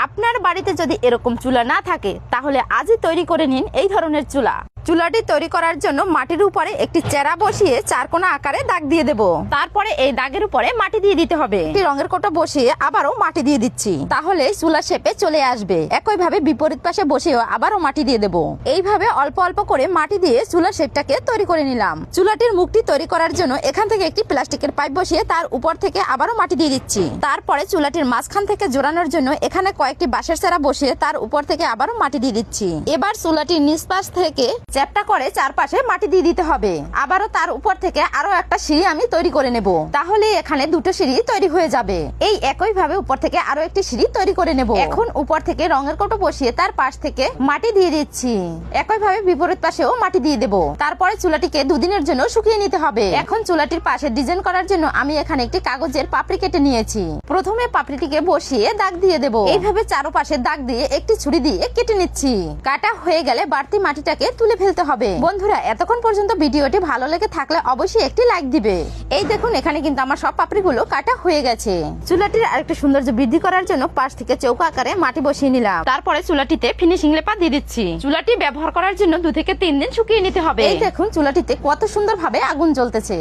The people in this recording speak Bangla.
আপনার বাড়িতে যদি এরকম চুলা না থাকে তাহলে আজই তৈরি করে নিন এই ধরনের চুলা। চুলাটি তৈরি করার জন্য মাটির উপরে একটি চেরা বসিয়ে চারকোনা আকারে দাগ দিয়ে দেব। তারপরে এই দাগের উপরে মাটি দিয়ে দিতে হবে। একটি রঙের কোটা বসিয়ে আবারও মাটি দিয়ে দিচ্ছি, তাহলে চুলা শেপে চলে আসবে। একইভাবে বিপরীত পাশে বসিয়েও আবারও মাটি দিয়ে দেব। এইভাবে অল্প অল্প করে মাটি দিয়ে চুলা শেপটাকে তৈরি করে নিলাম। চুলাটির মুখটি তৈরি করার জন্য এখান থেকে একটি প্লাস্টিকের পাইপ বসিয়ে তার উপর থেকে আবারও মাটি দিয়ে দিচ্ছি। তারপরে চুলাটির মাঝখান থেকে জোড়ানোর জন্য এখানে কয়েকটি বাঁশের চেরা বসিয়ে তার উপর থেকে আবারও মাটি দিয়ে দিচ্ছি। এবার চুলাটির নিচ পাশ থেকে চ্যাপটা করে চারপাশে মাটি দিয়ে দিতে হবে। আবারও তার উপর থেকে আরো একটা সিঁড়ি আমি তৈরি করে নেব, তাহলে এখানে দুটো সিঁড়ি তৈরি হয়ে যাবে। এই একই ভাবে উপর থেকে আরো একটি সিঁড়ি তৈরি করে নেব। এখন উপর থেকে রঙের কৌটো বসিয়ে তার পাশ থেকে মাটি দিয়ে দিচ্ছি। একই ভাবে বিপরীত পাশেও মাটি দিয়ে দেব। তারপরে চুলাটিকে দুদিনের জন্য শুকিয়ে নিতে হবে। এখন চুলাটির পাশে ডিজাইন করার জন্য আমি এখানে একটি কাগজের পাপড়ি কেটে নিয়েছি। প্রথমে পাপড়িটিকে বসিয়ে দাগ দিয়ে দেব। এইভাবে চারপাশে দাগ দিয়ে একটি ছুরি দিয়ে কেটে নিচ্ছি। কাটা হয়ে গেলে বাড়তি মাটিটাকে তুলে ফেলতে হবে। বন্ধুরা, এতক্ষণ পর্যন্ত ভিডিওটি ভালো লেগে থাকলে অবশ্যই একটি লাইক দিবে। এই দেখুন, এখানে কিন্তু আমার সব পাপড়িগুলো কাটা হয়ে গেছে। চুলাটির আরেকটু সৌন্দর্য বৃদ্ধি করার জন্য পাশ থেকে চৌকো আকারে মাটি বসিয়ে নিলাম। তারপরে চুলাটিতে ফিনিশিং লেপা দিয়ে দিচ্ছি। চুলাটি ব্যবহার করার জন্য 2 থেকে 3 দিন শুকিয়ে নিতে হবে। এই দেখুন, চুলাটিতে কত সুন্দর ভাবে আগুন জ্বলতেছে।